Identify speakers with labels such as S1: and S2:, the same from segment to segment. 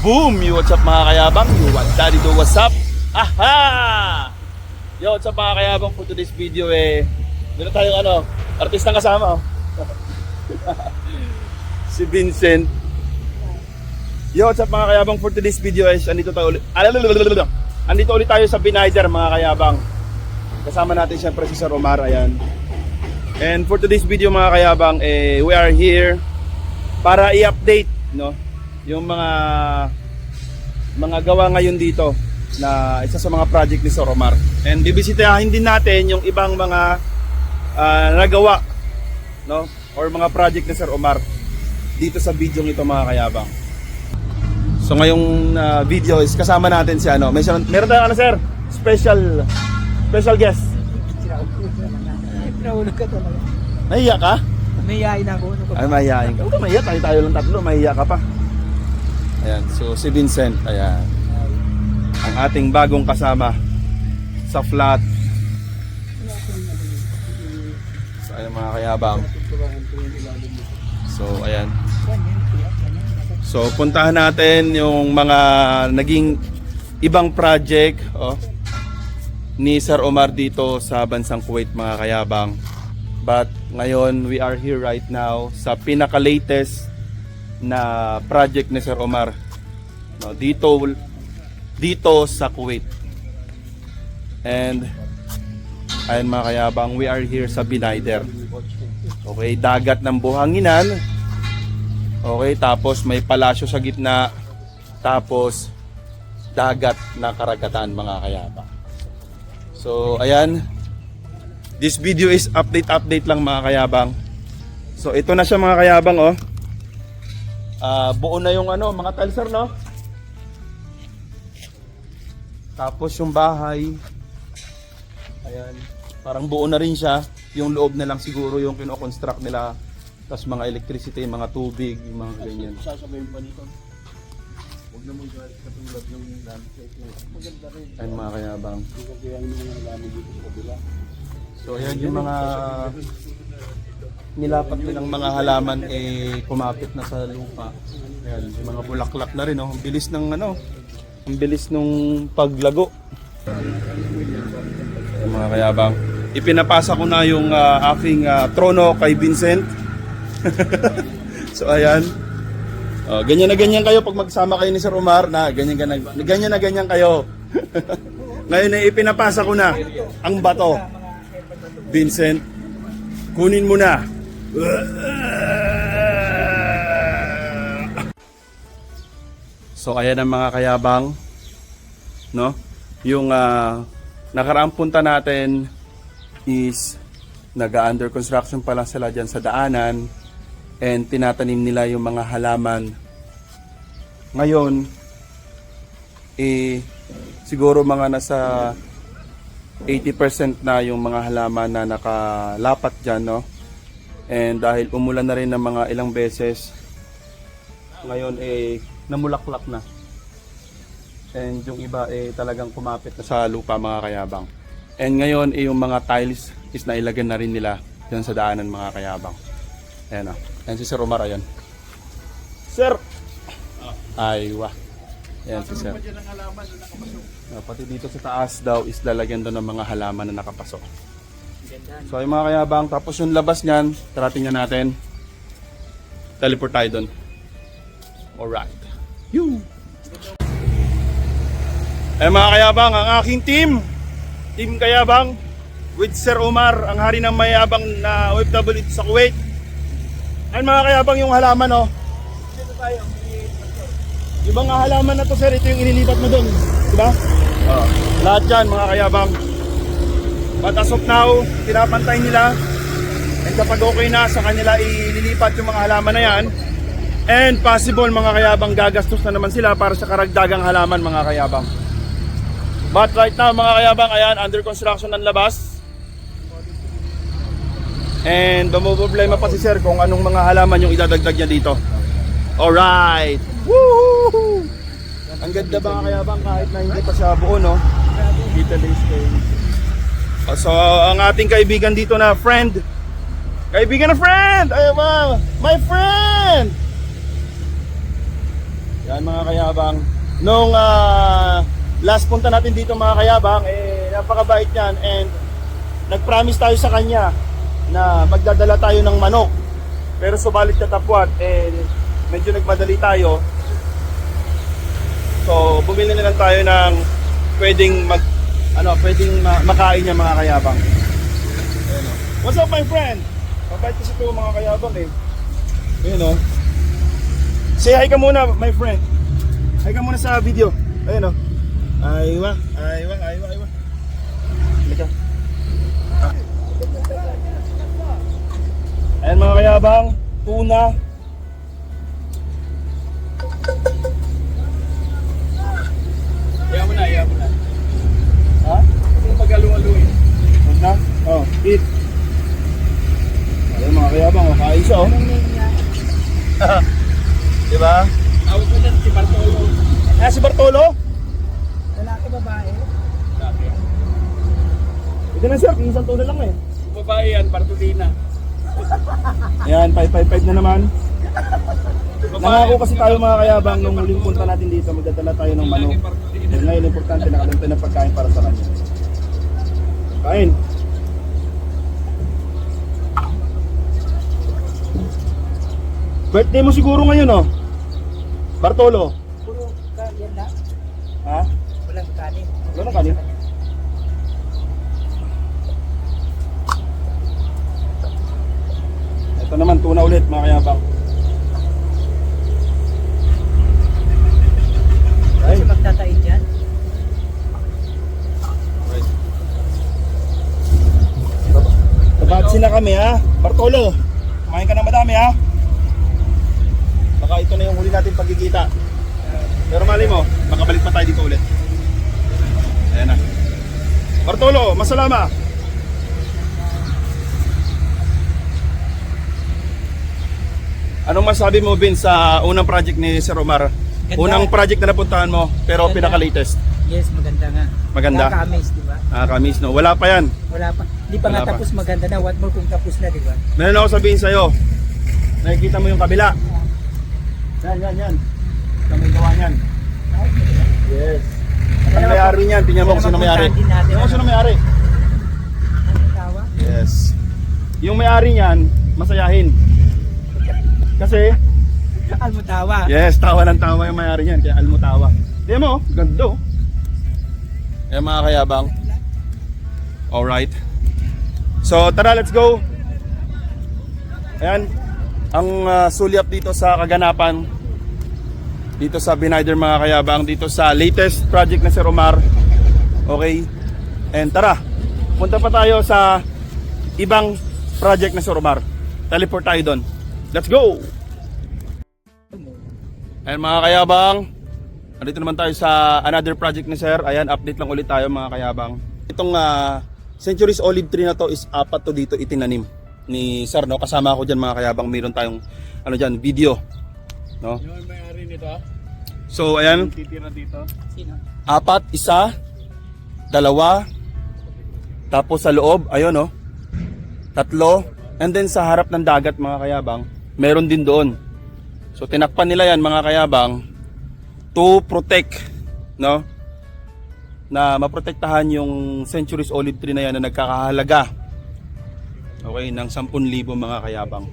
S1: Boom! Yo, what's up mga kayabang? Yo, what daddy do, what's up? Aha! Yo, what's up mga kayabang? For today's video meron tayong artistang kasama. Si Vincent. Yo, what's up mga kayabang? For today's video andito ulit tayo sa Binider mga kayabang. Kasama natin siyempre si Sir Omar, ayan. And for today's video mga kayabang, we are here para i-update, no, yung mga gawa ngayon dito na isa sa mga project ni Sir Omar. And bibisitahin din natin yung ibang mga nagawa, no, or mga project ni Sir Omar dito sa video nito mga kayabang. So ngayong video is kasama natin si meron tayong sir, special guest.
S2: Naulog ka talaga.
S1: Nahiya ka?
S2: Mahihain ako.
S1: Ay, mahihain ka. Huwag ka mahiya, tayo lang tatlo, mahiya ka pa. Ayan, so si Vincent, ayan. Ang ating bagong kasama sa flat. So ayan mga kayabang. So ayan. So puntahan natin yung mga naging ibang project ni Sir Omar dito sa bansang Kuwait mga kayabang. But ngayon we are here right now sa pinaka-latest na project ni Sir Omar, no, dito sa Kuwait. And ayun mga kayabang, we are here sa Binider. Okay, dagat ng buhanginan. Okay, tapos may palasyo sa gitna. Tapos dagat na karagatan mga kayabang. So ayan, this video is update lang mga kayabang. So ito na siya mga kayabang buo na yung mga tiles, no? Tapos yung bahay, ayan, parang buo na rin siya. Yung loob na lang siguro yung kino-construct nila. Tapos mga electricity, mga tubig, yung mga ganyan.
S3: Sasabihin pa nito, huwag na mong galit katulad ng landscape. Maganda rin.
S1: Ayan mga kayabang.
S3: Hindi ko kaya yung mga namin dito sa kabila.
S1: So ayan yung mga nilapat nilang mga halaman kumapit na sa lupa. Ayan, yung mga bulaklak na rin, Ang bilis nung paglago. Ayan, mga kayabang. Ipinapasa ko na yung aking trono kay Vincent. So ayan. Ganyan na ganyan kayo pag magsama kayo ni Sir Omar na ganyan kayo. Ngayon ipinapasa ko na ang bato. Vincent, kunin mo na. So ayan ang mga kayabang, no? Yung nakaraang punta natin is nag-under construction pa lang sila dyan sa daanan and tinatanim nila yung mga halaman. Ngayon siguro mga nasa 80% na yung mga halaman na nakalapat dyan, no? And dahil umulan na rin ng mga ilang beses, ngayon namulaklak na. And yung iba talagang kumapit na sa lupa mga kayabang. And ngayon yung mga tiles is nailagyan na rin nila dyan sa daanan mga kayabang. Ayan o. Ayan si Sir Omar, ayan. Sir! Aywa. Ayan si Sir. Pati dito sa taas daw is lalagyan doon ng mga halaman na nakapasok. So yung mga kayabang, tapos yung labas niyan, tara tingnan natin. Teleport tayo doon. Alright. Yoo! Ay mga kayabang, ang aking team kayabang with Sir Omar, ang hari ng mayabang na OFW dito sa Kuwait. Ay mga kayabang, yung halaman yung mga halaman na to sir, ito yung inilipat mo doon, diba? Lahat yan mga kayabang. But as of now, pinapantay nila. And kapag okay na, sa kanila ililipat yung mga halaman na yan. And possible mga kayabang, gagastos na naman sila para sa karagdagang halaman mga kayabang. But right now mga kayabang, ayan, under construction ng labas. And problema pa si sir kung anong mga halaman yung idadagdag niya dito. Alright! Woo! Ang ganda mga kayabang kahit na hindi pa siya buo, no? So ang ating kaibigan dito na friend. Kaibigan na friend! Ay, wow! My friend! Yan mga kayabang. Nung last punta natin dito mga kayabang, napakabait niyan and nag-promise tayo sa kanya na magdadala tayo ng manok. Pero subalit katapwat, medyo nagmadali tayo. So bumili na lang tayo ng pwedeng makain niya mga kayabang. Ayun, oh. What's up my friend? Mabait kasi ito mga kayabang Ayun o. Say hi ka muna my friend. Hi ka muna sa video. Ayun o. Aywa. Halika. Ayan mga kayabang, tuna.
S3: Ayaw mo na.
S1: Ha?
S3: Kung pag-alu-aluin.
S1: Huwag na? Oh, eat. Ayan mga kayabang, kain siya Diba?
S3: Tawag ko dyan si Bartolo.
S1: Si Bartolo?
S2: Lalaki, babae.
S3: Dati.
S1: Ito na sir, isang tuna lang
S3: Kung babae yan, Bartolina.
S1: Ayan, 555 na naman. Nangako kasi tayo mga kayabang nung huling punta natin dito, magdadala tayo ng manok. Ngayon, importante nakalim tayo ng pagkain para sa kanya. Kain. Birthday mo siguro ngayon, Bartolo.
S2: Puro yan na.
S1: Ha?
S2: Walang kanin.
S1: Wala na kanin. Ito naman, tuna ulit mga kayabang.
S2: Kasi magtatain dyan.
S1: Tabatsin na kami ha. Bartolo, kumain ka na madami ha. Baka ito na yung huli natin pagkikita. Pero mali mo, makabalik pa tayo dito ulit. Ayan na. Bartolo, masalama. Anong masabi mo Vince sa unang project ni Sir Omar?
S2: Ganda.
S1: Unang project na napuntahan mo, pero
S2: Ganda.
S1: pinaka-latest.
S2: Yes, maganda nga.
S1: Maganda.
S2: Nakaka-amaze, di ba?
S1: Kamis no. Wala pa yan.
S2: Wala pa. Di pa
S1: Wala
S2: nga
S1: pa.
S2: tapos maganda na. What more kung tapos na, di ba?
S1: Meron ako sabihin sa'yo. Nakikita mo yung kabila. Yan. Sa may gawa niyan. Yes. Ang may-ari niyan, tingnan mo kung sino may-ari. Tingnan mo kung sino may-ari.
S2: Ano tawa?
S1: Yes. Yung may-ari niyan, masayahin. Kasi,
S2: Almutawa.
S1: yes, tawa ng tawa yung may-ari niyan, kaya almutawa. Tingnan mo, ganda oh. Ayan mga kayabang. Alright. So tara, let's go. Ayan, ang sulyap dito sa kaganapan dito sa Binider mga kayabang, dito sa latest project na Sir Omar. Okay. And tara, punta pa tayo sa ibang project na Sir Omar. Teleport tayo doon. Let's go! Ayan mga kayabang, andito naman tayo sa another project ni Sir. Ayan, update lang ulit tayo mga kayabang. Itong Centuries Olive Tree na to is 4 to dito itinanim ni Sir, no? Kasama ako dyan mga kayabang, mayroon tayong dyan, video, no?
S3: Yung may-ari nito,
S1: So ayan,
S3: titira dito.
S2: Sino?
S1: 4, 1, 2, tapos sa loob, ayun no, 3, and then sa harap ng dagat mga kayabang, meron din doon. So tinakpan nila yan mga kayabang to protect, no, na maprotektahan yung Centuries Olive Tree na yan na nagkakahalaga, okay, ng 10,000 mga kayabang.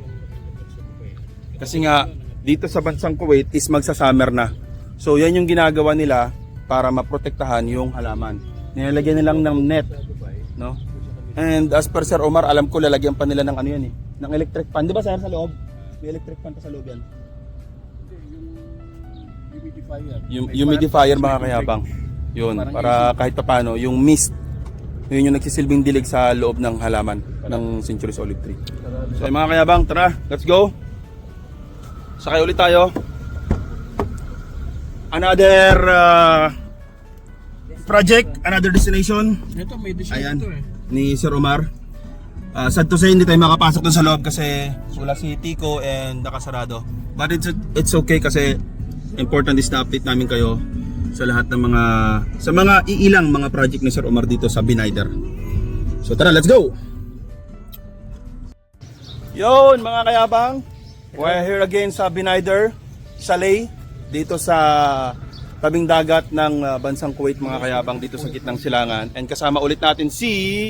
S1: Kasi nga dito sa bansang Kuwait is magsa-summer na. So yan yung ginagawa nila para maprotektahan yung halaman. Nilalagyan nilang ng net, no? And as per Sir Omar, alam ko lalagyan pa nila ng ano yan ng electric fan. Di ba sir sa loob? May electric fan pa sa loob yan.
S3: Humidifier.
S1: Yung humidifier mga kayabang. Yun, para kahit paano yung mist, yun yung nagsisilbing dilig sa loob ng halaman ng Centuries Olive Tree. So mga kayabang, tara, let's go. Sakay ulit tayo. Another project, another destination.
S3: Ito, may design
S1: Ayan,
S3: ito
S1: ni Sir Omar. Sad to say, hindi tayo makapasok dun sa loob kasi wala si Tico and nakasarado. But it's okay kasi important is na update namin kayo sa lahat ng mga iilang mga project ni Sir Omar dito sa Binider. So tara, let's go! Yon mga kayabang, we're here again sa Binider, Chalet. dito sa tabing dagat ng bansang Kuwait mga kayabang dito sa gitnang silangan. And kasama ulit natin si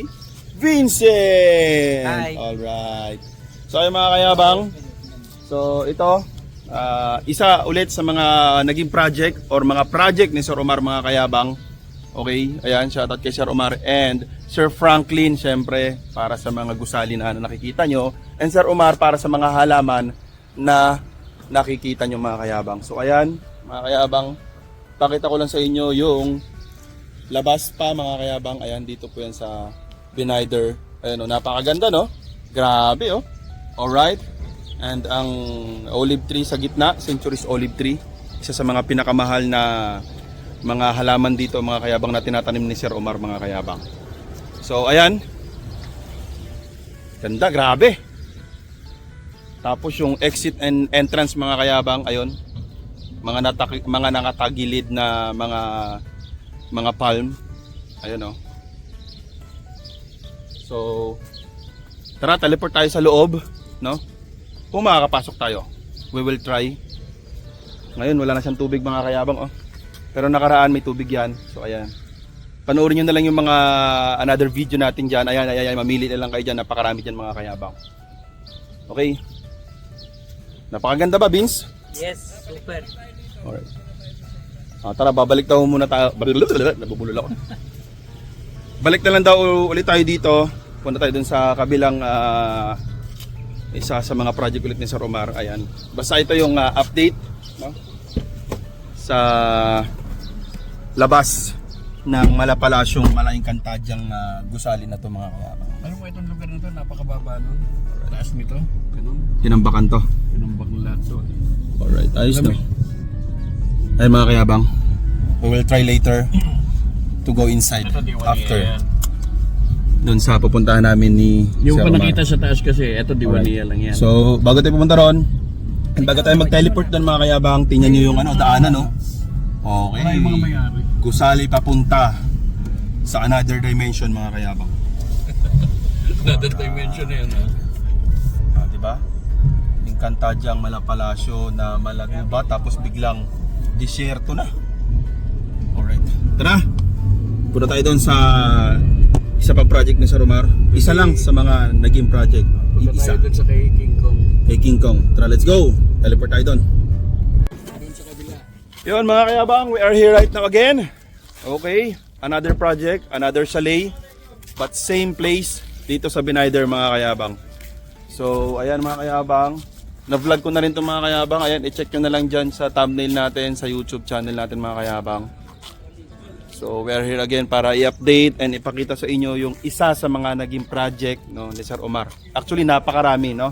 S1: Vincent!
S2: Hi.
S1: Alright. So ayun mga kayabang, so ito, isa ulit sa mga naging project or mga project ni Sir Omar mga kayabang. Okay, ayan, shoutout kay Sir Omar and Sir Franklin, syempre, para sa mga gusali na nakikita nyo. And Sir Omar, para sa mga halaman na nakikita nyo mga kayabang. So ayan, mga kayabang, pakita ko lang sa inyo yung labas pa mga kayabang. Ayan, dito po yan sa Binider. Ayan o, napakaganda no? Grabe oh. Alright. And ang olive tree sa gitna, Centuries olive tree. Isa sa mga pinakamahal na mga halaman dito mga kayabang na tinatanim ni Sir Omar mga kayabang. So ayan. Ganda, grabe. Tapos yung exit and entrance mga kayabang, ayun. Mga nakatagilid na mga palm. Ayun oh. So tara, teleport tayo sa loob, no? Kung makakapasok tayo, we will try. Ngayon wala na siyang tubig mga kayabang oh. Pero nakaraan may tubig yan. So ayan. Panoorin nyo na lang yung mga another video natin dyan. Ayan, mamili na lang kayo dyan. Napakarami dyan mga kayabang. Okay. Napakaganda ba, Vince?
S2: Yes, super.
S1: Alright. Tara, babalik daw muna tayo. Nabubulol ako. Balik na lang daw ulit tayo dito. Punta tayo dun sa kabilang isa sa mga project ulit ni Sir Omar. Ayan. Basta ito yung update, no? Sa labas ng Malapalasyong Malaking Kantadyang gusali na to mga kayabang.
S3: Ano po itong lugar na to? Napakababa nun. Taas nito. Ganun.
S1: Tinambakan to.
S3: Pinumbak ng lahat to.
S1: Alright, ayos no. Ay mga kayabang, we will try later to go inside after doon sa pupuntahan namin ni
S3: Yung
S1: Sir
S3: pa
S1: Omar.
S3: nakita sa taas kasi, eto Diwaniya lang yan.
S1: So, bago tayo pumunta ron, and bago tayo mag-teleport doon mga kayabang, tingnan nyo yung daanan no. Okay.
S3: Wala yung mga mayari.
S1: Gusali papunta sa another dimension mga kayabang.
S3: Another dimension na yan ha.
S1: Diba? Yung Kantadyang Malapalasyo na malaguba tapos biglang disyerto na. Alright. Tara! Punta tayo doon sa isa pang project ni Sir Omar. Isa lang sa mga naging project.
S3: Punta
S1: Isa.
S3: tayo dun sa kay King Kong.
S1: Kay King Kong. Tara, let's go! Teleport tayo doon.
S3: Dun sa kabila.
S1: Yun mga kayabang, we are here right now again. Okay, another project, another chalet, but same place dito sa Binider mga kayabang. So ayan mga kayabang, na-vlog ko na rin itong mga kayabang. Ayan, i-check nyo na lang dyan sa thumbnail natin, sa YouTube channel natin mga kayabang. So we are here again para i-update and ipakita sa inyo yung isa sa mga naging project no, ni Sir Omar. Actually napakarami no.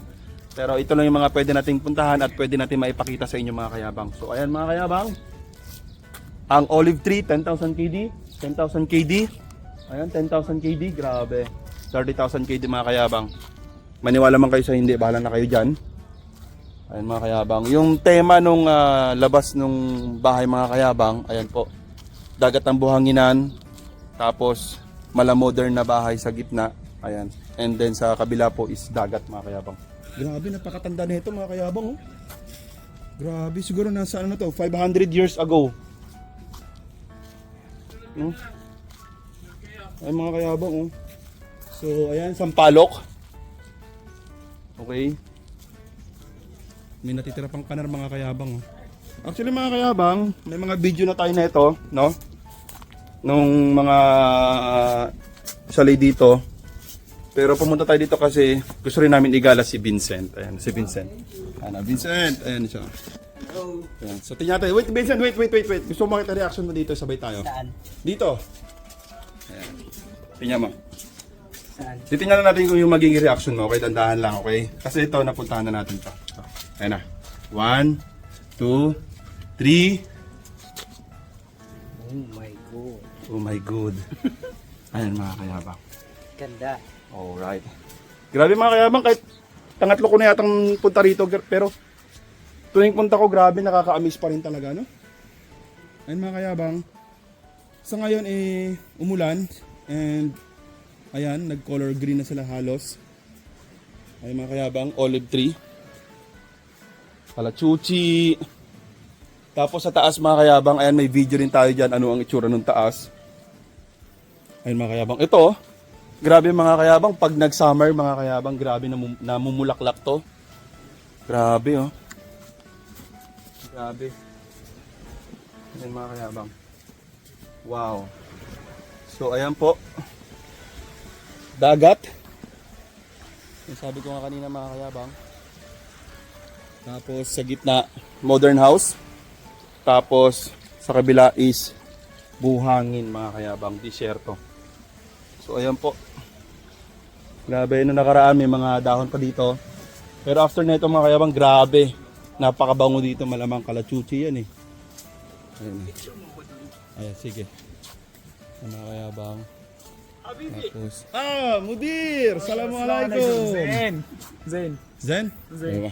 S1: Pero ito lang yung mga pwede nating puntahan at pwede natin maipakita sa inyo mga kayabang. So ayan mga kayabang, ang olive tree 10,000 KD, 10,000 KD. Ayan, 10,000 KD, grabe. 30,000 KD mga kayabang. Maniwala man kayo sa hindi, bahala na kayo dyan. Ayan mga kayabang. Yung tema nung labas nung bahay mga kayabang, ayan po. Dagat ng buhanginan, tapos mala-modern na bahay sa gitna. Ayan. And then sa kabila po is dagat mga kayabang. Grabe, napakatanda na ito mga kayabang. Oh. Grabe, siguro nasa ano to, 500 years ago. Ay mga kayabang oh. So ayan, sampalok. Okay. May natitira pang kanar mga kayabang oh. Actually mga kayabang, may mga video na tayo na ito, no? Nung mga chalet dito. Pero pumunta tayo dito kasi gusto rin namin igala si Vincent. Ayan, si Vincent. Ayan, Vincent. Ayan siya. Ayan. So tingnan natin. Wait, Vincent, wait. Gusto mo makita reaction mo dito, sabay tayo.
S2: Saan?
S1: Dito. Ayan. Tingnan mo.
S2: Saan?
S1: Titingnan na natin kung yung magiging reaction mo. Okay, dandahan lang, okay? Kasi ito, napuntahan na natin to. Ayan na. 1, 2, 3.
S2: Oh my God.
S1: Oh my God. Ayan mga kayabang.
S2: Ganda.
S1: Alright. Grabe mga kayabang, kahit tangatlo ko na yatang punta rito, pero tuwing punta ko, grabe, nakaka-amaze pa rin talaga, no? Ayan mga kayabang. Sa ngayon, umulan, and ayan, nag-color green na sila halos. Ayan mga kayabang, olive tree. Palachuchi. Tapos sa taas mga kayabang, ayan may video rin tayo dyan. Ano ang itsura ng taas. Ayan mga kayabang. Ito, grabe mga kayabang. Pag nag-summer mga kayabang, grabe namumulaklak to. Grabe oh. Grabe. Ayan mga kayabang. Wow. So ayan po. Dagat. Yung sabi ko nga kanina mga kayabang. Tapos sa gitna, modern house. Tapos sa kabila is buhangin mga kayabang, disyerto. So ayan po. Grabe, nung nakaraan may mga dahon pa dito. Pero after na ito mga kayabang, grabe. Napakabango dito, malamang kalachuchi yan eh. Ayan. Ayan, sige. Ayan, mga kayabang. Tapos, Mudir! Assalamualaikum!
S2: Zen.
S1: Zen? Zen.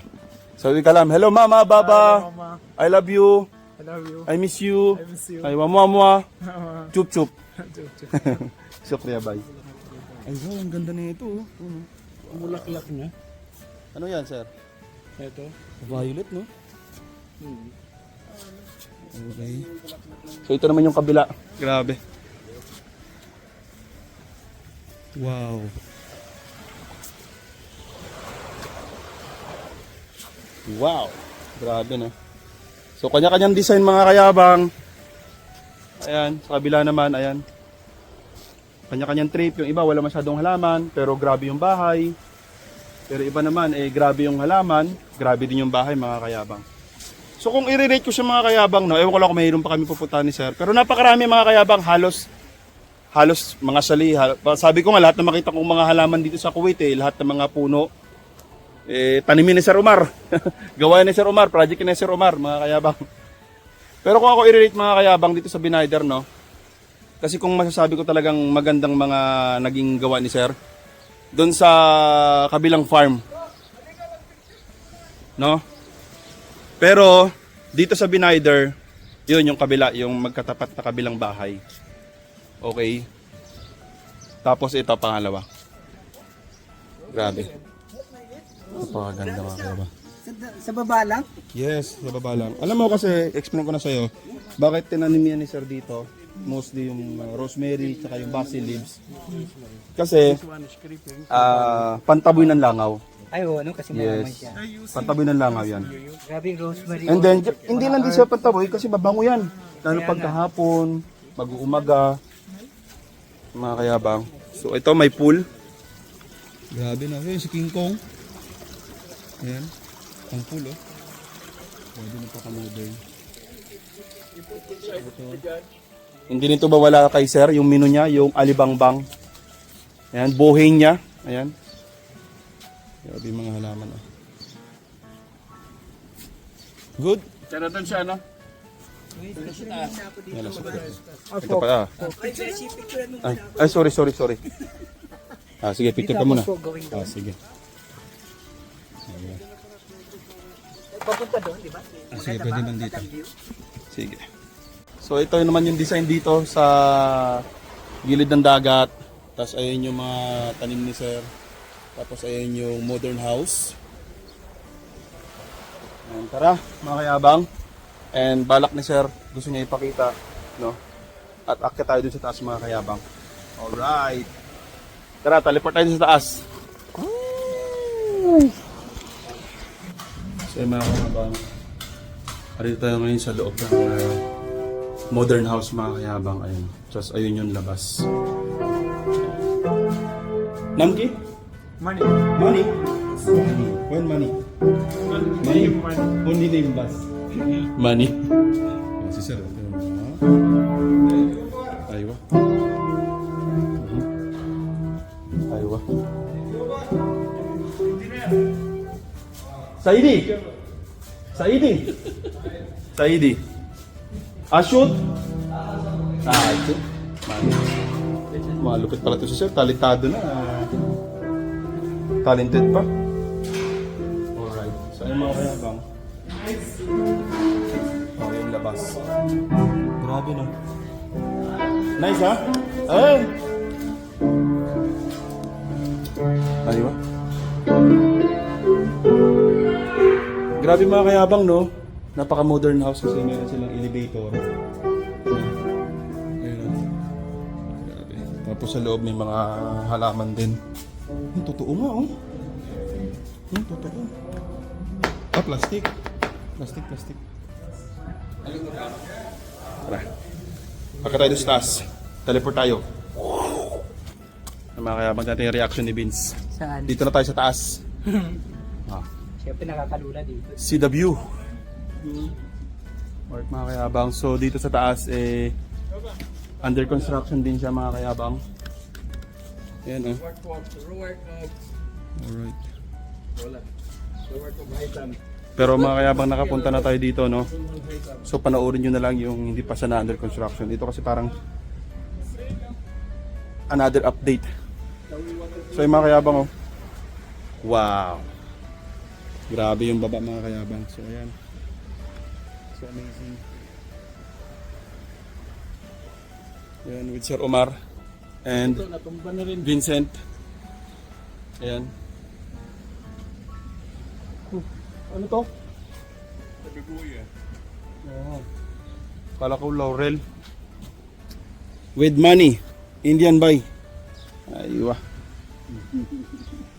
S1: Sabi ka lang, hello mama, baba.
S2: Mama.
S1: I love you.
S2: I love you.
S1: I miss you.
S2: I miss you.
S1: Ay, mamwa.
S2: Mama.
S1: Chup chup. Sukriya bay. Ay, wow, ang ganda na ito.
S2: Mulaklak na.
S1: Ano yan, sir?
S2: Ito.
S1: Violet, no? Okay. So, ito naman yung kabila. Grabe. Wow. Wow. Grabe, no? So, kanya-kanyang design mga kayabang. Ayan, sa kabila naman, ayan. Kanya-kanyang trip. Yung iba, wala masyadong halaman, pero grabe yung bahay. Pero iba naman, grabe yung halaman, grabe din yung bahay, mga kayabang. So, kung i-rate ko siya mga kayabang, no, ewan ko lang kung mayroon pa kami pupuntahan ni sir. Pero napakarami mga kayabang, halos mga sali. Sabi ko nga, lahat na makita kong mga halaman dito sa Kuwait, lahat ng mga puno, tanimin ni Sir Omar. Gawa ni Sir Omar, project ni Sir Omar, mga kayabang. Pero kung ako i-rate mga kayabang dito sa Binaydar, no, kasi kung masasabi ko talagang magandang mga naging gawa ni Sir, doon sa kabilang farm. No? Pero dito sa Binaydar, yun yung kabila, yung magkatapat na kabilang bahay. Okay. Tapos ito pangalawa. Grabe. Napakaganda mga kayabang.
S2: Sa baba lang?
S1: Yes, sa baba lang. Alam mo kasi, explain ko na sa'yo, bakit tinanim yan ni Sir dito? Mostly yung rosemary, tsaka yung basil leaves. Kasi, pantaboy ng langaw.
S2: Ay, ano kasi malamay
S1: Yes.
S2: siya.
S1: Pantaboy ng langaw yan.
S2: Grabe yung rosemary.
S1: And then, hindi lang din siya pantaboy kasi mabango yan. Lalo pagkahapon, mag-uumaga, mga kayabang. So, ito may pool. Grabe na. Yun, si King Kong. Ayan. Ang pool, oh. Pwede na pa kamodern. Hindi nito ba wala kay sir, yung menu niya, yung alibangbang. Ayan, buhay niya. Ayan. Grabe yung mga halaman, oh. Good. Tara doon siya, ano? Yan, nasa taas. Ito pa, Ay, sorry. Sige, picture ka muna. Sige.
S2: Papunta doon, di ba?
S1: Sige, pwede lang dito. Sige. So, ito naman yung design dito sa gilid ng dagat. Tapos, ayun yung mga tanim ni sir. Tapos, ayun yung modern house. Ayan, tara, mga kayabang. And balak ni sir, gusto niya ipakita, no? At akyat tayo dun sa taas mga kayabang. Alright. Tara, teleport tayo dun sa taas. So mga kayabang, arito tayo ngayon sa loob ng modern house mga kayabang. Ayun. Just ayun yung labas. Namki?
S3: Money.
S1: Money? When money? Money? Only name bus. Money. Yan si sir. Aywa. Aywa. Saidi. Shoot. Ito. Malupit pala ito si sir. Talentado na. Talented pa. Alright. So ayun mga kayabang. Oh, yung labas. Grabe no. Nice ha? Ay! Aywa. Grabe mga kayabang no. Napaka-modern house kasi meron silang elevator. Ayan. Grabe. Tapos sa loob may mga halaman din. Totoo nga oh. Totoo. Ah, plastic. Plastic. Tara. Pagka tayo sa taas, teleport tayo. Kaya natin yung reaction ni Vince.
S2: Saan?
S1: Dito na tayo sa taas.
S2: Siyempre nakakalula dito.
S1: See the view. Alright mga kayabang. So dito sa taas under construction din siya mga kayabang. Ayan oh. Alright. Pero mga kayabang nakapunta na tayo dito no. So panoorin nyo na lang yung hindi pa siya na under construction. Dito kasi parang another update. So yung mga kayabang oh. Wow. Grabe yung baba mga kayabang. So ayan. So amazing. Ayan with Sir Omar and Vincent. Ayan. Ano to?
S3: Tabi-buya.
S1: Oo. Kala ko laurel. With money. Indian buy. Aywa.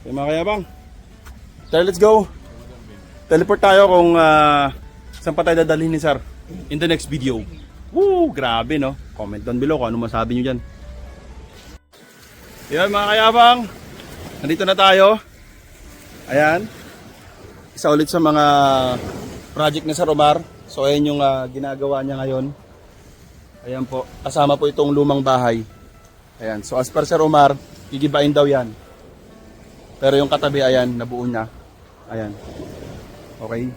S1: Okay mga kayabang. So let's go. Teleport tayo kung saan pa tayo dadalhin ni Sir in the next video. Woo! Grabe no? Comment down below kung ano masabi nyo dyan. Yan mga kayabang. Nandito na tayo. Ayan. Isa ulit sa mga project ni Sir Omar. So ayan yung ginagawa niya ngayon. Ayan po. Kasama po itong lumang bahay. Ayan. So as per Sir Omar, gigibain daw yan. Pero yung katabi ayan, nabuo niya. Ayan. Okay.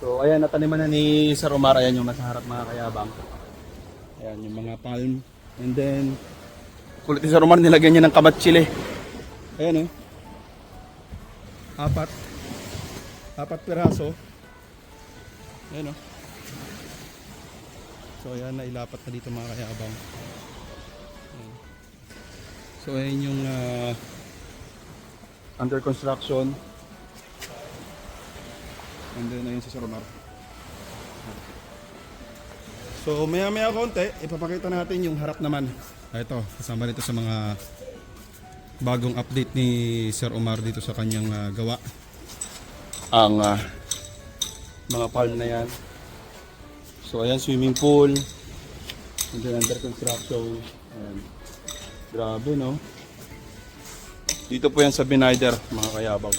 S1: So ayan, nataniman na ni Sir Omar. Ayan yung nasa harap mga kayabang. Ayan yung mga palm. And then, kulit ni Sir Omar, nilagyan niya ng kamatsili. Ayan oh. Apat piraso. Ayan oh. So ayan, nailapat na dito mga kayabang. Ayan. So ayan yung under construction. And then ayun si Sir Omar. So maya konti, ipapakita natin yung harap naman. Ito, kasama nito sa mga bagong update ni Sir Omar dito sa kanyang gawa. Ang mga palm na yan. So ayan, swimming pool. And then under construction. Ayan. Grabe no. Dito po yan sa Binider mga kayabang.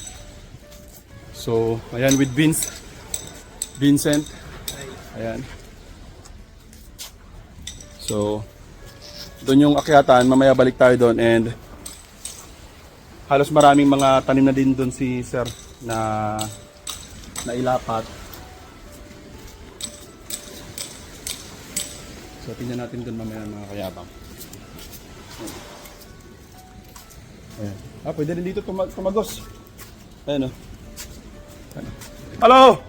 S1: So ayan with Vincent. Ayan. So doon yung akyatan, mamaya balik tayo doon and halos maraming mga tanim na din doon si Sir na ilapat. So tingnan natin doon mamaya mga kayabang. Ayan. Pwede rin dito tumagos. Ayan o. Hello!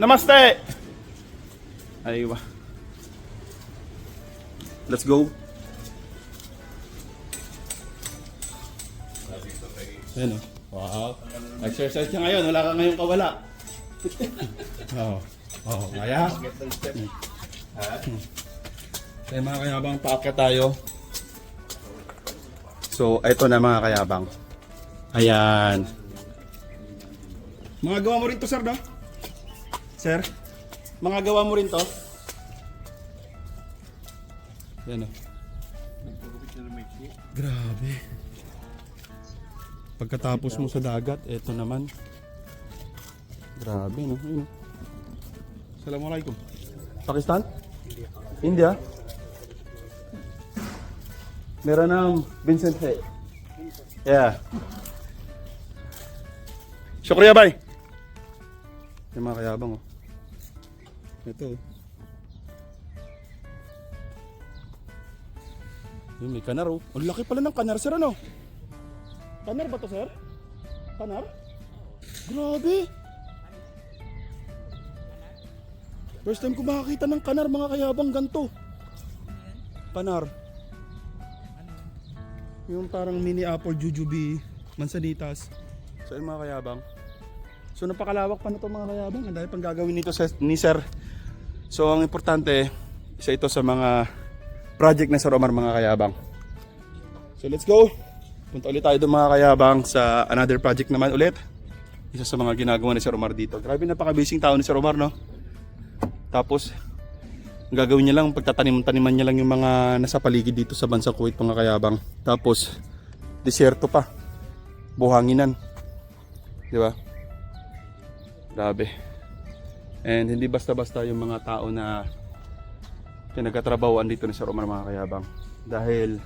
S1: Namaste! Aywa. Let's go. Ayan o. Wow. Exercise ka ngayon. Wala ka ngayong kawala. Oo. Kaya? Kaya mga kayabang, paakyat tayo. So, ito na mga kayabang. Ayan. Mga gawa mo rin to, Sir, no? Sir? Mga gawa mo rin to? Yan o. Grabe. Pagkatapos mo sa dagat, eto naman. Grabe, no? Ayun, no? Assalamualaikum. Pakistan? India? Mera naam Vincent hai. Yeah. Shukriya, bhai. Yung mga kayabang, oh. Ito, oh. Yung may kanar, oh. Ang laki pala ng kanar, sir, ano? Kanar ba to, sir? Kanar? Grabe! First time ko makakita ng kanar, mga kayabang, ganito. Kanar. Yung parang mini apple jujube, mansanitas. So yung mga kayabang. So napakalawak pa na ito mga kayabang. Ang dami pang gagawin nito ni Sir. So ang importante, isa ito sa mga project na Sir Omar mga kayabang. So let's go. Punta ulit tayo doon mga kayabang sa another project naman ulit. Isa sa mga ginagawa ni Sir Omar dito. Grabe napaka-busy tao ni Sir Omar, no? Tapos, ang gagawin niya lang, pagtatanim-taniman niya lang yung mga nasa paligid dito sa bansang Kuwait mga kayabang. Tapos, disyerto pa. Buhanginan. Di ba? Grabe. And hindi basta-basta yung mga tao na pinagkatrabahoan dito ni Sir Omar mga kayabang. Dahil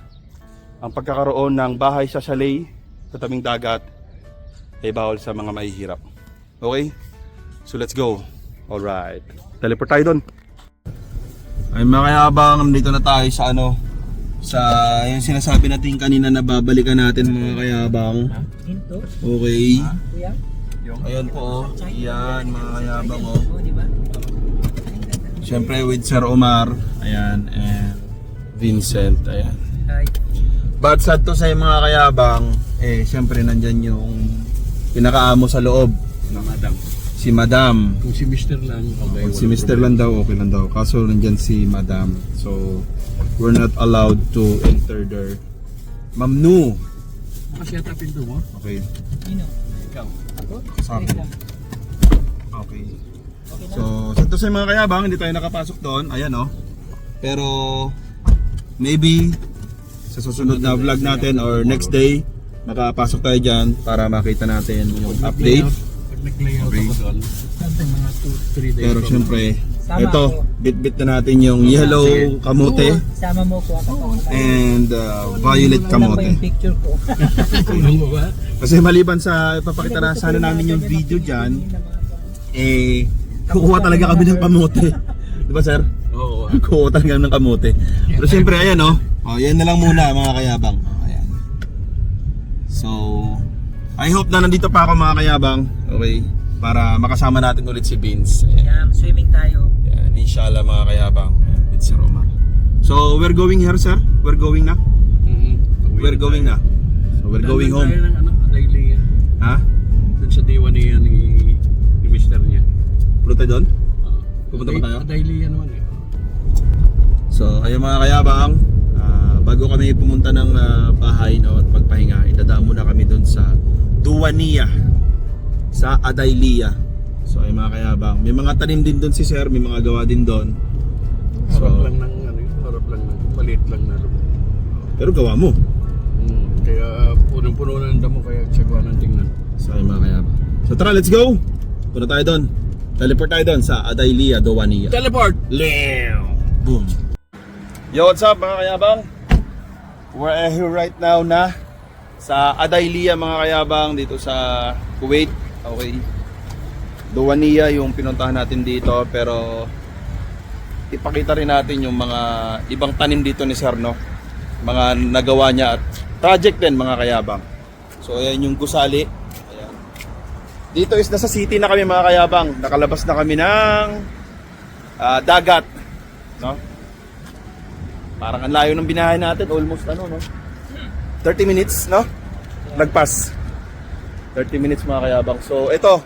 S1: ang pagkakaroon ng bahay sa chalet sa tabing dagat ay bawal sa mga mahihirap. Okay? So let's go. Alright. Teleport tayo doon. Ay mga kayabang, nandito na tayo sa sa yung sinasabi natin kanina na babalikan natin mga kayabang.
S2: Hinto.
S1: Okay.
S2: Kuya.
S1: Ayan po. Yan mga kayabang
S2: Oh, di ba?
S1: Siyempre with Sir Omar. Ayan. And Vincent. Ayan.
S2: Hi.
S1: But sad to say mga kayabang, siyempre nandyan yung pinakaamo sa loob.
S3: Na madam.
S1: Si Madam.
S3: Kung si Mr. lang, okay.
S1: Si Mr. lang daw, okay lang daw. Kaso nandyan si Madam. So, we're not allowed to enter there. Mamnu.
S3: Kasi yata pinto mo.
S1: Okay.
S2: Sino?
S3: Ikaw.
S2: Ako?
S1: Sabi.
S2: Wait lang.
S1: Okay.
S2: Okay na.
S1: So, sad to say mga kayabang, hindi tayo nakapasok doon. Ayan Pero, maybe, sa susunod na vlog natin or next day, makapasok tayo dyan para makita natin yung update.
S3: Pag nag-layout ako doon, something mga 2-3 days.
S1: Pero syempre,
S2: Sama
S1: ito,
S2: ako.
S1: bit-bit na natin yung yellow kamote
S2: Sama mo ko ako.
S1: and violet
S2: Wala pa
S1: kamote.
S2: yung picture ko.
S3: Tulong mo ba?
S1: Kasi maliban sa ipapakita na sana namin yung video dyan, kukuha talaga kami ng kamote. Di ba sir?
S3: Oo.
S1: Kukuha talaga ng kamote. Pero syempre, ayan yan na lang muna mga kayabang. Ayan. So, I hope na nandito pa ako mga kayabang. Okay. Para makasama natin ulit si Vince. Ayan.
S2: Yeah, swimming tayo.
S1: Yan, inshallah mga kayabang. Ayan, with Sir Omar. So, we're going here, sir? We're going na? We're going na. So, we're going home.
S3: Tayo ng Adailia.
S1: Ha?
S3: Doon sa diwa niya ni Mr. niya.
S1: Punta doon? Pupunta pa tayo?
S3: Adailia naman
S1: So, ayun mga kayabang. Bago kami pumunta ng bahay at magpahinga, idadaan muna kami doon sa Duwania. Sa Adailia. So, ayun mga kayabang. May mga tanim din doon si sir. May mga gawa din doon. So,
S3: Harap lang ng harap lang ng maliit lang na lupa.
S1: pero gawa mo.
S3: Kaya punong-puno na ng damo kaya tsagawa ng tingnan.
S1: So ayun mga kayabang. So tara, let's go! Punta tayo doon. Teleport tayo doon sa Adailia, Duwania.
S3: Teleport!
S1: Boom! Yo, what's up mga kayabang? We're here right now na sa Adailia mga kayabang dito sa Kuwait. Okay. Duwania yung pinuntahan natin dito, pero ipakita rin natin yung mga ibang tanim dito ni Sir, no? Mga nagawa niya at project din mga kayabang. So ayan yung gusali. Ayan. Dito is nasa city na kami mga kayabang. Nakalabas na kami ng dagat, no? Parang ang layo ng binahay natin, almost 30 minutes, no? Lagpas. 30 minutes mga kayabang. So ito.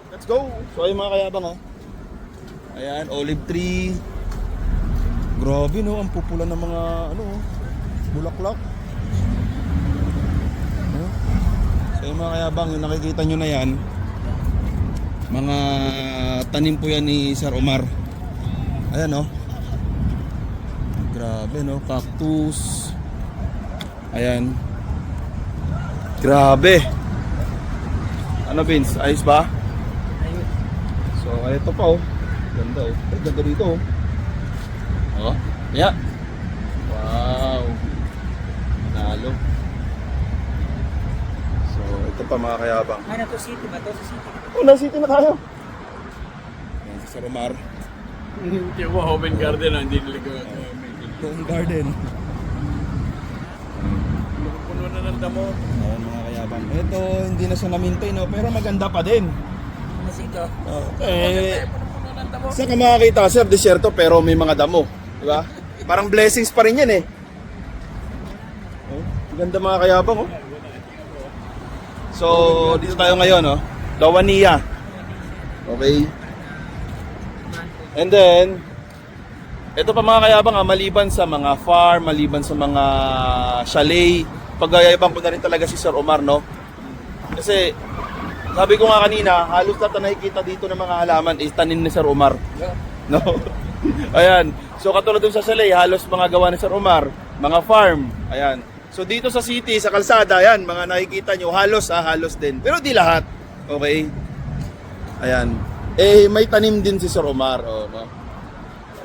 S1: Let's go. So ayun mga kayabang, Ayan, olive tree. Grabe no, ang pupula ng mga bulaklak. So yung mga kayabang, yung nakikita nyo na yan, mga tanim po yan ni Sir Omar. Ayan grabe no, cactus. Ayan. Grabe. Ano Vince, ayos ba?
S2: Ayun.
S1: So ito pa ganda ganda dito yeah. Wow. Nalo. So ito pa mga kayabang.
S2: Ano to city ba? To sa city.
S1: Nasa city na tayo. Yan si Sir Omar.
S3: Hindi mo Hoven Garden hindi niligaw.
S1: Home garden.
S3: Puno na ng damo.
S1: Ayan mga kayabang. Ito hindi na siya na-maintain pero maganda pa din.
S2: Ano sito?
S3: Puno ng damo.
S1: Saan ka makakita sir, desierto pero may mga damo. Diba? Parang blessings pa rin yan Ganda mga kayabang So dito tayo ngayon Dawania. Okay. And then, ito pa mga kayabang, maliban sa mga farm, maliban sa mga chalet, pagyayabang ko na rin talaga si Sir Omar, no? Kasi, sabi ko nga kanina, halos lahat na nakikita dito ng mga halaman is tanim ni Sir Omar. No? Ayan. So katulad dun sa chalet, halos mga gawa ni Sir Omar, mga farm. Ayan. So dito sa city, sa kalsada, ayan, mga nakikita nyo, halos din. Pero di lahat. Okay? Ayan. Eh, may tanim din si Sir Omar. Oh, no?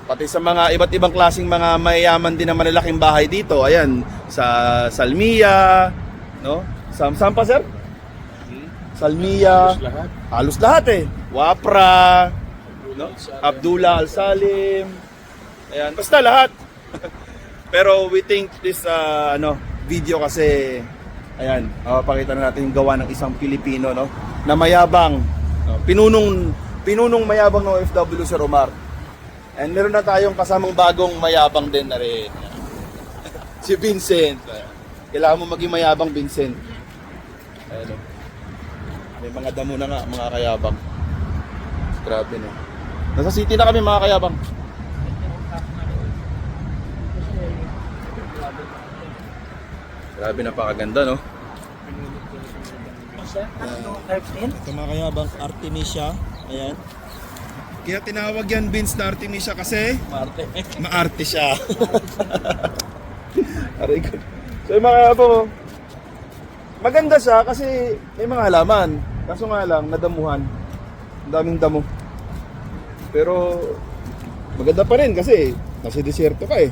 S1: Pati sa mga iba't ibang klaseng mga mayayaman din na malalaking bahay dito. Ayan, sa Salmia, no? Saan pa, sir? Salmia. Halos lahat eh. Wapra, no? Abdullah Al-Salim. Ayan, basta lahat. Pero we think this video kasi ayan, pakita na natin yung gawa ng isang Pilipino, no? Na mayabang. Pinunong mayabang ng OFW Sir Omar. And meron na tayong kasamang bagong mayabang din na rin. Si Vincent. Kailangan mo maging mayabang, Vincent. Ayan, may mga damo na nga, mga kayabang. Grabe, no? Nasa city na kami, mga kayabang. Grabe, napakaganda, no? Ito mga kayabang, Artemisia. Ayan. Kaya tinawag yan, Vince, na Artemisia kasi maarte siya. Aray ko. So yung mga kayabang, maganda siya kasi may mga halaman. Kaso nga lang, nadamuhan. Ang daming damo. Pero maganda pa rin kasi nasa desierto ka eh.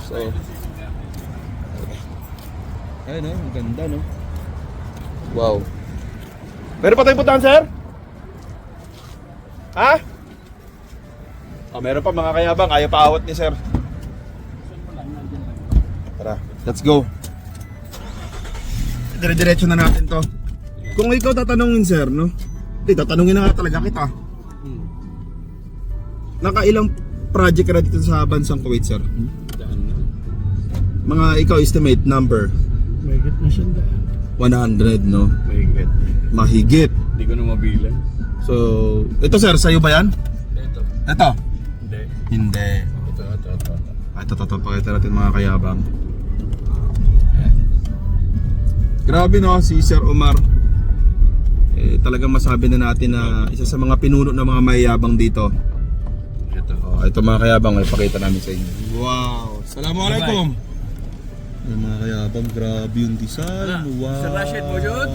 S1: So, ayun, no? Ang ganda, no? Wow. Meron pa tayong puntahan, sir? Ha? Oh, meron pa mga kayabang. Ayaw paawat ni sir. Tara, let's go. Dire-diretso na natin to. Kung ikaw tatanungin, sir, no? Tatanungin na nga talaga kita. Nakailang project ka na dito sa bansang Kuwait, sir? Mga ikaw estimate number?
S3: Mahigit na siya daan.
S1: 100, no?
S3: Mahigit.
S1: Mahigit.
S3: Hindi ko na mabilang.
S1: So, ito sir, sa'yo ba yan?
S3: Ito.
S1: Ito?
S3: Hindi.
S1: Hindi.
S3: Ito.
S1: Ito, pakita natin mga kayabang. Ayan. Grabe, no, si Sir Omar. Talagang masabi na natin na isa sa mga pinuno ng mga mayayabang dito.
S3: Ito.
S1: Ito mga kayabang, ipakita namin sa inyo. Wow! Assalamualaikum! Mga kayabang, grabe yung design. Wow!
S3: Sir Rashid mo yun?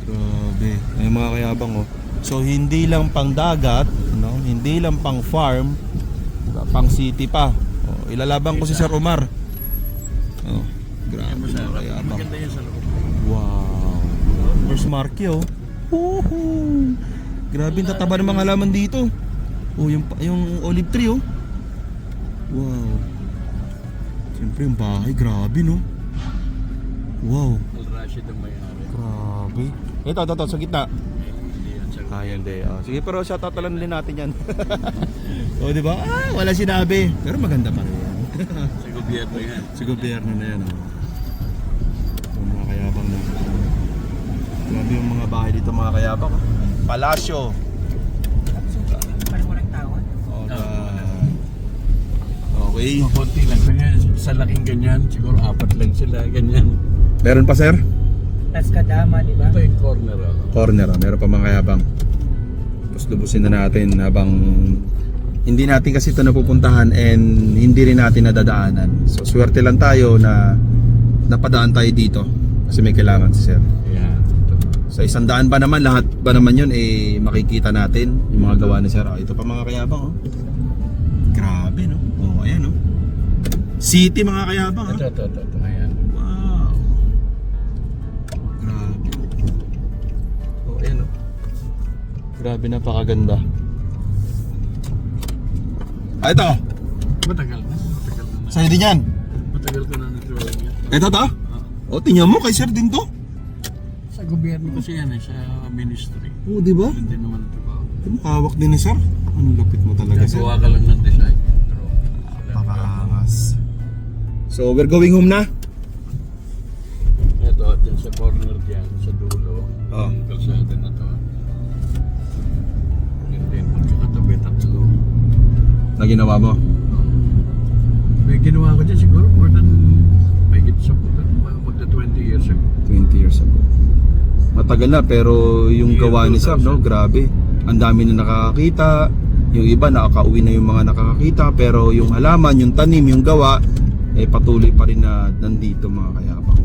S1: Grabe. Ay mga kayabang, oh. So hindi lang pang dagat, no? Hindi lang pang farm, pang city pa. Oh, ilalabang ko si Sir Omar. Oh, grabe mga kayabang.
S3: Maganda yan sa loob.
S1: Wow. First Marky, oh. Woohoo! Grabe ang tataba ng mga halaman dito. Oh, yung olive tree, oh. Wow. Siyempre yung bahay, grabe, no? Wow.
S3: Al-Rashid ang may-ari.
S1: Grabe. Ito, sa gitna.
S3: Hindi yan sa
S1: Kaya hindi. Sige, pero shoutout lang din natin yan. O, di ba? Wala sinabi. Pero maganda pa rin yan.
S3: Sa gobyerno yan.
S1: Sa gobyerno na yan. Yung mga kayabang na. Grabe yung mga bahay dito, mga kayabang. Palasyo.
S2: Parang walang tawad.
S1: Okay.
S3: Konti lang. Kaya sa laking ganyan, siguro 4 lang sila. Ganyan.
S1: Meron pa, sir?
S2: Tapos kadama, di ba?
S3: Ito yung corner.
S1: Corner, meron pa mga kayabang. Tapos lubusin na natin habang hindi natin kasi ito napupuntahan and hindi rin natin nadadaanan. So swerte lang tayo na napadaan tayo dito kasi may kailangan si sir.
S3: Yan.
S1: Sa 100 ba naman, lahat ba naman yun makikita natin yung mga gawa ni sir. Ito pa mga kayabang, oh. Grabe, no? Oh, ayan, no? City mga kayabang,
S3: Ito. Ayan.
S1: Wow. Grabe. Oh, ayan, no? Grabe, napakaganda. Ito.
S3: Matagal na.
S1: Sa'yo din yan.
S3: Matagal ko na nag-drawing yan.
S1: Ito to? O, tingnan mo, kay sir din to.
S3: Sa gobyerno kasi yan sa ministry.
S1: Oo, di ba?
S3: Hindi naman ito ba?
S1: Hawak din ni sir. Ang lupit mo talaga, sir.
S3: Gagawa ka lang ng design.
S1: Papaangas. So, we're going home na?
S3: sa corner dyan, sa dulo.
S1: Oh.
S3: Yung kalsada na to. Yun din, magkakatabi tatlo.
S1: Na ginawa mo?
S3: May ginawa ko dyan siguro more than mahigit sa magda 20 years ago.
S1: 20 years ago. Matagal na pero yung
S3: Year
S1: gawa ni Sam, no?
S3: 2000.
S1: Grabe. Ang dami na nakakakita. Yung iba nakakauwi na yung mga nakakakita pero yung halaman, yung tanim, yung gawa eh patuloy pa rin na nandito mga kayabang.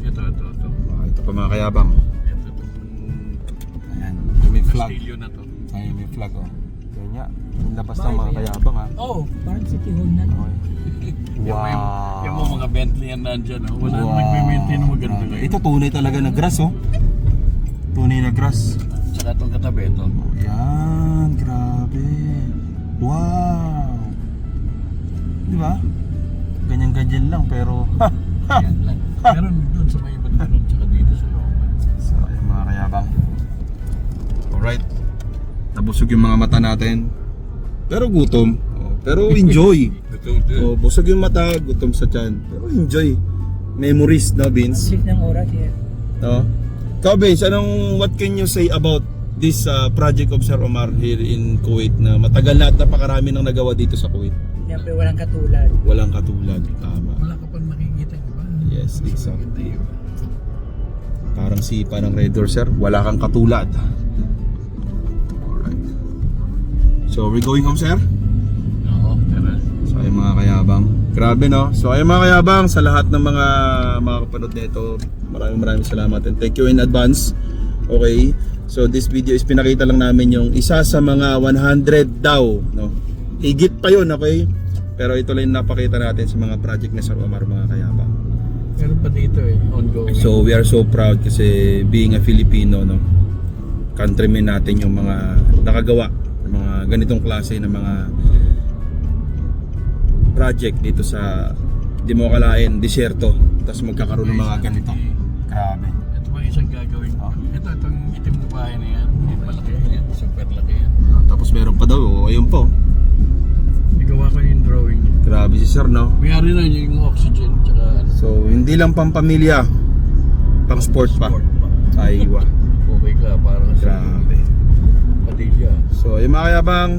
S3: Ito.
S1: Ito pa mga kayabang.
S3: Ito
S1: Ayan, may flag.
S3: Castillo na to.
S1: Ayan, may flag oh. Kanya, yung labas ng mga kayabang ha.
S2: Oh, parang City Hall na.
S1: Okay.
S3: Yung mga Bentley yan nandyan, oh. Wala nang nagme-maintain mo ganito ngayon.
S1: Ito tunay talaga na grass oh. Tunay na grass.
S3: Tsaka itong katabi ito.
S1: Yan, grabe. Wow. Di ba? Ganyan-ganyan lang pero
S3: Yan lang. Meron doon sa may banda doon, tsaka dito sa loob.
S1: So, yung mga kayabang. Alright. Nabusog yung mga mata natin. Pero gutom. Oh, pero enjoy. Oh, busog yung mata, gutom sa tiyan. Pero enjoy. Memories, no, Vince?
S2: Check ng oras yan.
S1: No? Ikaw, Vince, what can you say about this project of Sir Omar here in Kuwait na matagal na at napakarami nang nagawa dito sa Kuwait?
S2: Siyempre walang katulad.
S1: Walang katulad. Tama.
S3: Wala ka pa makikita, di ba?
S1: Yes, exactly.
S3: Hindi yun.
S1: Parang sipa ng Red Door, sir. Wala kang katulad. Alright. So, we're going home, sir?
S3: Oo, tara.
S1: So, ayun mga kayabang. Grabe, no? So, ayun mga kayabang, sa lahat ng mga kapanood nito, maraming salamat and thank you in advance. Okay? So, this video is pinakita lang namin yung isa sa mga 100 daw, no? Higit pa yun, okay? Pero ito lang yung napakita natin sa mga project ni Sir Omar, mga kayabang.
S3: Meron pa dito ongoing.
S1: So we are so proud kasi being a Filipino, no, countrymen natin yung mga nakagawa ng mga ganitong klase ng mga project dito sa di mo akalain disyerto tapos magkakaroon ng mga ganito. Grabe.
S3: Ito pa isang gagawin.
S1: Oh.
S3: Itong itim na bahay na yan. Malaki yan. Super laki yan.
S1: Tapos meron pa daw, oh, ayun po.
S3: Nagawa ko yung drawing niya.
S1: Grabe si Sir, no.
S3: Mayari na yung oxygen tsaka ano.
S1: So hindi lang pampamilya, pang sport pa.
S3: Sport pa.
S1: Aywa.
S3: Okay ka, parang
S1: Grabe.
S3: Padilla.
S1: So yung mga kayabang,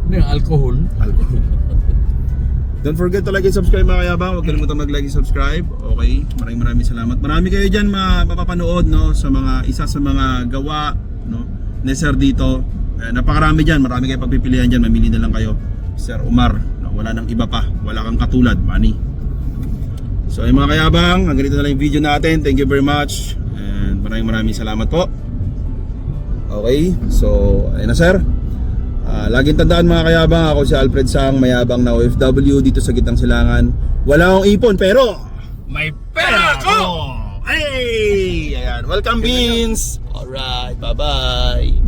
S3: Ano yung alcohol?
S1: alcohol. Don't forget to like and subscribe mga kayabang. Huwag kalimutan mag-like and subscribe. Okay? Maraming salamat. Marami kayo dyan mapapanood, no, sa mga isa sa mga gawa, no, ni Sir dito. Napakarami dyan. Marami kayo pagpipilian dyan. Mamili na lang kayo. Sir Omar, no, wala nang iba pa. Wala kang katulad. Money. So ay mga kayabang, hanggang dito na lang yung video natin. Thank you very much. And maraming salamat po. Okay? So, ayun na sir. Laging tandaan mga kayabang, ako si Alfred Sang, mayabang na OFW dito sa Gitang Silangan. Wala akong ipon pero may pera ko! Hey! Ayan, welcome Vince! Alright, bye-bye!